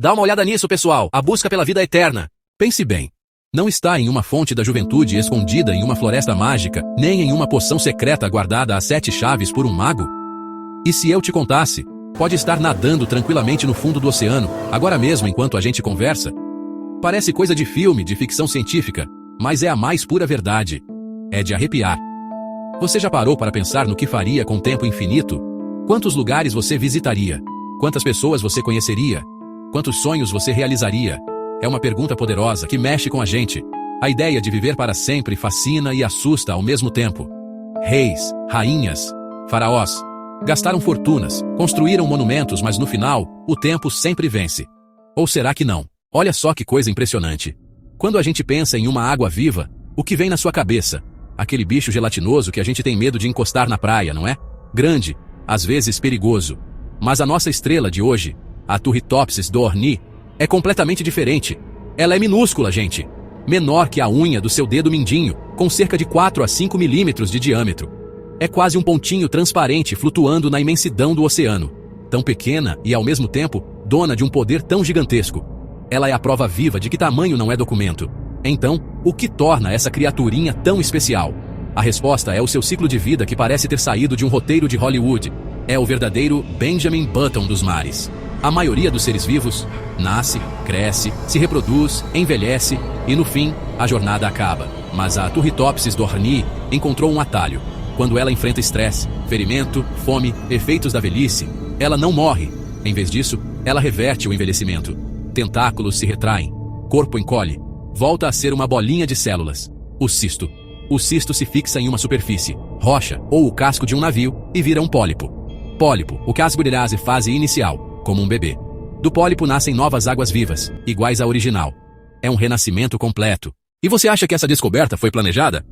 Dá uma olhada nisso, pessoal. A busca pela vida eterna. Pense bem. Não está em uma fonte da juventude escondida em uma floresta mágica, nem em uma poção secreta guardada a 7 chaves por um mago? E se eu te contasse? Pode estar nadando tranquilamente no fundo do oceano, agora mesmo enquanto a gente conversa. Parece coisa de filme, de ficção científica, mas é a mais pura verdade. É de arrepiar. Você já parou para pensar no que faria com tempo infinito? Quantos lugares você visitaria? Quantas pessoas você conheceria? Quantos sonhos você realizaria? É uma pergunta poderosa que mexe com a gente. A ideia de viver para sempre fascina e assusta ao mesmo tempo. Reis, rainhas, faraós gastaram fortunas, construíram monumentos, mas no final, o tempo sempre vence. Ou será que não? Olha só que coisa impressionante. Quando a gente pensa em uma água viva, o que vem na sua cabeça? Aquele bicho gelatinoso que a gente tem medo de encostar na praia, não é? Grande, às vezes perigoso. Mas a nossa estrela de hoje, a Turritopsis dohrnii, é completamente diferente. Ela é minúscula, gente. Menor que a unha do seu dedo mindinho, com cerca de 4 a 5 milímetros de diâmetro. É quase um pontinho transparente flutuando na imensidão do oceano. Tão pequena e, ao mesmo tempo, dona de um poder tão gigantesco. Ela é a prova viva de que tamanho não é documento. Então, o que torna essa criaturinha tão especial? A resposta é o seu ciclo de vida que parece ter saído de um roteiro de Hollywood. É o verdadeiro Benjamin Button dos mares. A maioria dos seres vivos nasce, cresce, se reproduz, envelhece e, no fim, a jornada acaba. Mas a Turritopsis dohrnii encontrou um atalho. Quando ela enfrenta estresse, ferimento, fome, efeitos da velhice, ela não morre. Em vez disso, ela reverte o envelhecimento. Tentáculos se retraem, corpo encolhe, volta a ser uma bolinha de células. O cisto. O cisto se fixa em uma superfície, rocha ou o casco de um navio e vira um pólipo. Pólipo, o casburiase fase inicial. Como um bebê. Do pólipo nascem novas águas vivas, iguais à original. É um renascimento completo. E você acha que essa descoberta foi planejada?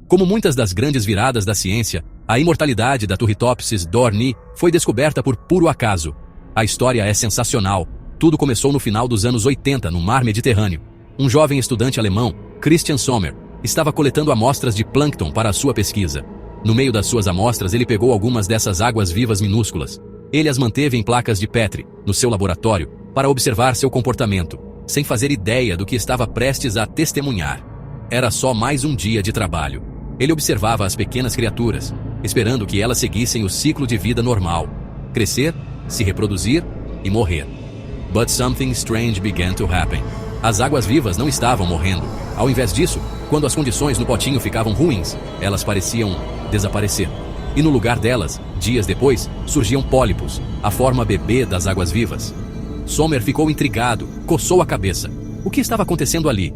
Como muitas das grandes viradas da ciência, a imortalidade da Turritopsis dohrnii foi descoberta por puro acaso. A história é sensacional. Tudo começou no final dos anos 80, no mar Mediterrâneo. Um jovem estudante alemão, Christian Sommer, estava coletando amostras de plâncton para a sua pesquisa. No meio das suas amostras, ele pegou algumas dessas águas vivas minúsculas. Ele as manteve em placas de Petri, no seu laboratório, para observar seu comportamento, sem fazer ideia do que estava prestes a testemunhar. Era só mais um dia de trabalho. Ele observava as pequenas criaturas, esperando que elas seguissem o ciclo de vida normal. Crescer, se reproduzir e morrer. But something strange began to happen. As águas vivas não estavam morrendo. Ao invés disso, quando as condições no potinho ficavam ruins, elas pareciam desaparecer. E no lugar delas, dias depois, surgiam pólipos, a forma bebê das águas vivas. Sommer ficou intrigado, coçou a cabeça. O que estava acontecendo ali?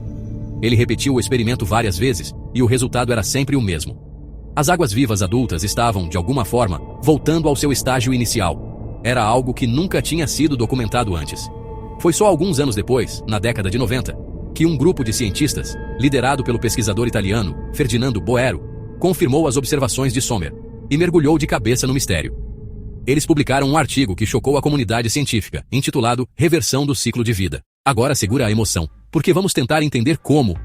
Ele repetiu o experimento várias vezes, e o resultado era sempre o mesmo. As águas vivas adultas estavam, de alguma forma, voltando ao seu estágio inicial. Era algo que nunca tinha sido documentado antes. Foi só alguns anos depois, na década de 90, que um grupo de cientistas, liderado pelo pesquisador italiano Ferdinando Boero, confirmou as observações de Sommer e mergulhou de cabeça no mistério. Eles publicaram um artigo que chocou a comunidade científica, intitulado Reversão do Ciclo de Vida. Agora segura a emoção, porque vamos tentar entender como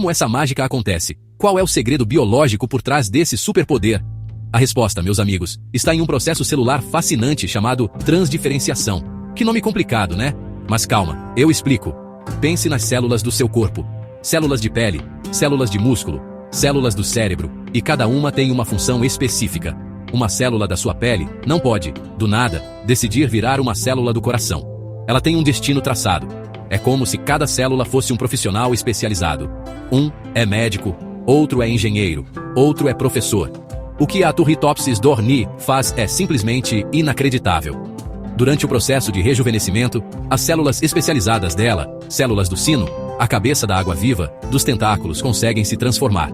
essa mágica acontece. Qual é o segredo biológico por trás desse superpoder? A resposta, meus amigos, está em um processo celular fascinante chamado transdiferenciação. Que nome complicado, né? Mas calma, eu explico. Pense nas células do seu corpo. Células de pele, células de músculo, células do cérebro, e cada uma tem uma função específica. Uma célula da sua pele não pode, do nada, decidir virar uma célula do coração. Ela tem um destino traçado. É como se cada célula fosse um profissional especializado. Um é médico, outro é engenheiro, outro é professor. O que a Turritopsis dohrnii faz é simplesmente inacreditável. Durante o processo de rejuvenescimento, as células especializadas dela, células do sino, a cabeça da água viva, dos tentáculos conseguem se transformar.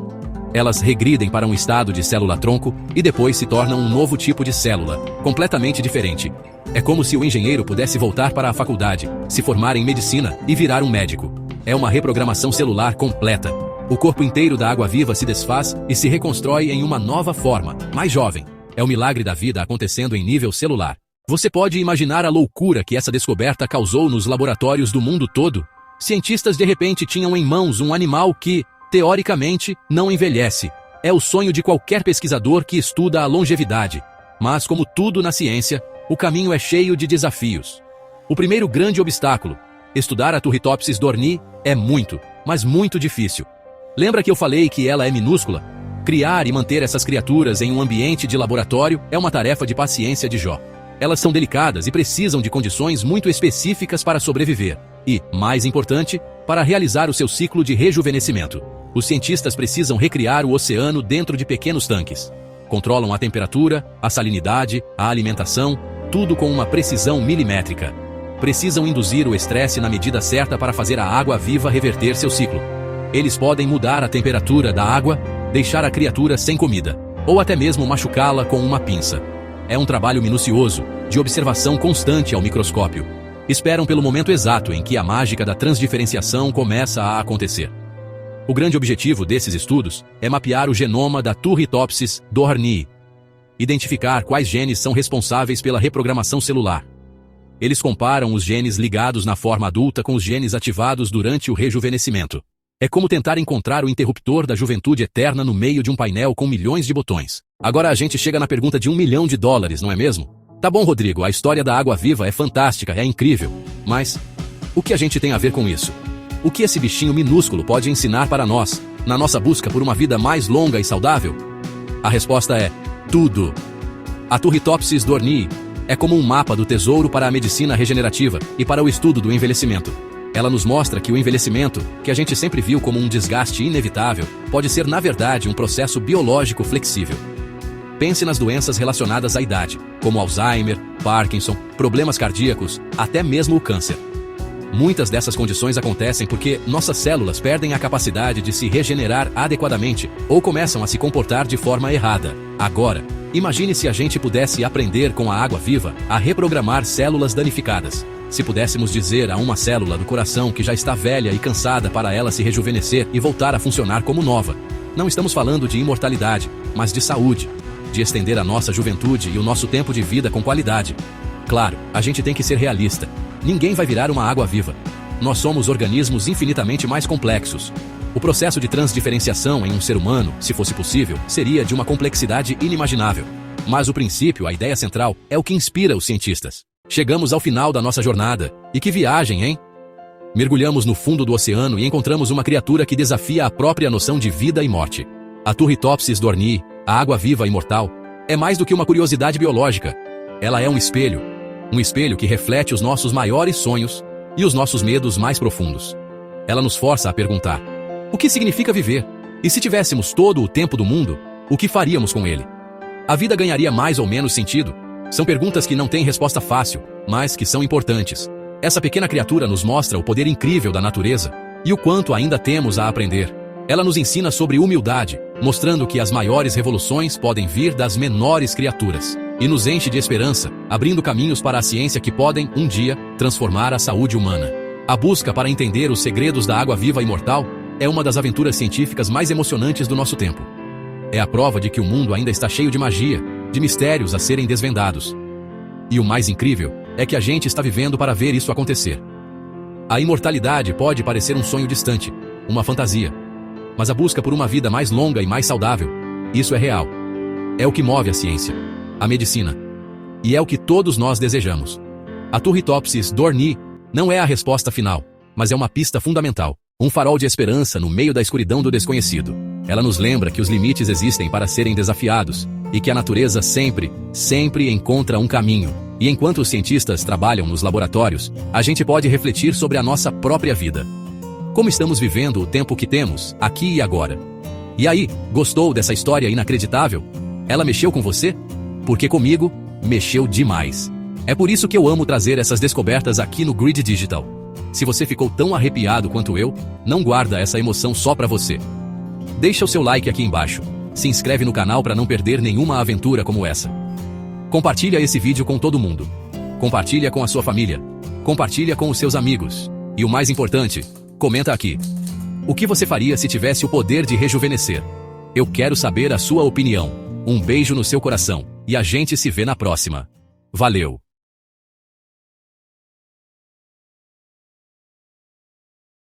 Elas regridem para um estado de célula-tronco e depois se tornam um novo tipo de célula, completamente diferente. É como se o engenheiro pudesse voltar para a faculdade, se formar em medicina e virar um médico. É uma reprogramação celular completa. O corpo inteiro da água viva se desfaz e se reconstrói em uma nova forma, mais jovem. É o milagre da vida acontecendo em nível celular. Você pode imaginar a loucura que essa descoberta causou nos laboratórios do mundo todo? Cientistas de repente tinham em mãos um animal que, teoricamente, não envelhece. É o sonho de qualquer pesquisador que estuda a longevidade. Mas como tudo na ciência, o caminho é cheio de desafios. O primeiro grande obstáculo, estudar a Turritopsis dohrnii, é muito, mas muito difícil. Lembra que eu falei que ela é minúscula? Criar e manter essas criaturas em um ambiente de laboratório é uma tarefa de paciência de Jó. Elas são delicadas e precisam de condições muito específicas para sobreviver. E, mais importante, para realizar o seu ciclo de rejuvenescimento. Os cientistas precisam recriar o oceano dentro de pequenos tanques. Controlam a temperatura, a salinidade, a alimentação, tudo com uma precisão milimétrica. Precisam induzir o estresse na medida certa para fazer a água viva reverter seu ciclo. Eles podem mudar a temperatura da água, deixar a criatura sem comida, ou até mesmo machucá-la com uma pinça. É um trabalho minucioso, de observação constante ao microscópio. Esperam pelo momento exato em que a mágica da transdiferenciação começa a acontecer. O grande objetivo desses estudos é mapear o genoma da Turritopsis dohrnii, identificar quais genes são responsáveis pela reprogramação celular. Eles comparam os genes ligados na forma adulta com os genes ativados durante o rejuvenescimento. É como tentar encontrar o interruptor da juventude eterna no meio de um painel com milhões de botões. Agora a gente chega na pergunta de $1 milhão, não é mesmo? Tá bom, Rodrigo, a história da água viva é fantástica, é incrível. Mas o que a gente tem a ver com isso? O que esse bichinho minúsculo pode ensinar para nós, na nossa busca por uma vida mais longa e saudável? A resposta é tudo. A Turritopsis dohrnii é como um mapa do tesouro para a medicina regenerativa e para o estudo do envelhecimento. Ela nos mostra que o envelhecimento, que a gente sempre viu como um desgaste inevitável, pode ser na verdade um processo biológico flexível. Pense nas doenças relacionadas à idade, como Alzheimer, Parkinson, problemas cardíacos, até mesmo o câncer. Muitas dessas condições acontecem porque nossas células perdem a capacidade de se regenerar adequadamente ou começam a se comportar de forma errada. Agora, imagine se a gente pudesse aprender com a água viva a reprogramar células danificadas. Se pudéssemos dizer a uma célula do coração que já está velha e cansada para ela se rejuvenescer e voltar a funcionar como nova. Não estamos falando de imortalidade, mas de saúde, de estender a nossa juventude e o nosso tempo de vida com qualidade. Claro, a gente tem que ser realista. Ninguém vai virar uma água viva. Nós somos organismos infinitamente mais complexos. O processo de transdiferenciação em um ser humano, se fosse possível, seria de uma complexidade inimaginável. Mas o princípio, a ideia central, é o que inspira os cientistas. Chegamos ao final da nossa jornada. E que viagem, hein? Mergulhamos no fundo do oceano e encontramos uma criatura que desafia a própria noção de vida e morte. A Turritopsis dohrnii, a água viva imortal, é mais do que uma curiosidade biológica. Ela é um espelho que reflete os nossos maiores sonhos e os nossos medos mais profundos. Ela nos força a perguntar: o que significa viver? E se tivéssemos todo o tempo do mundo, o que faríamos com ele? A vida ganharia mais ou menos sentido? São perguntas que não têm resposta fácil, mas que são importantes. Essa pequena criatura nos mostra o poder incrível da natureza e o quanto ainda temos a aprender. Ela nos ensina sobre humildade, mostrando que as maiores revoluções podem vir das menores criaturas. E nos enche de esperança, abrindo caminhos para a ciência que podem, um dia, transformar a saúde humana. A busca para entender os segredos da água viva imortal é uma das aventuras científicas mais emocionantes do nosso tempo. É a prova de que o mundo ainda está cheio de magia, de mistérios a serem desvendados. E o mais incrível é que a gente está vivendo para ver isso acontecer. A imortalidade pode parecer um sonho distante, uma fantasia. Mas a busca por uma vida mais longa e mais saudável, isso é real. É o que move a ciência, a medicina. E é o que todos nós desejamos. A Turritopsis dohrnii não é a resposta final, mas é uma pista fundamental, um farol de esperança no meio da escuridão do desconhecido. Ela nos lembra que os limites existem para serem desafiados, e que a natureza sempre encontra um caminho. E enquanto os cientistas trabalham nos laboratórios, a gente pode refletir sobre a nossa própria vida. Como estamos vivendo o tempo que temos, aqui e agora? E aí, gostou dessa história inacreditável? Ela mexeu com você? Porque comigo, mexeu demais. É por isso que eu amo trazer essas descobertas aqui no Grid Digital. Se você ficou tão arrepiado quanto eu, não guarda essa emoção só pra você. Deixa o seu like aqui embaixo. Se inscreve no canal para não perder nenhuma aventura como essa. Compartilha esse vídeo com todo mundo. Compartilha com a sua família. Compartilha com os seus amigos. E o mais importante, comenta aqui. O que você faria se tivesse o poder de rejuvenescer? Eu quero saber a sua opinião. Um beijo no seu coração. E a gente se vê na próxima. Valeu!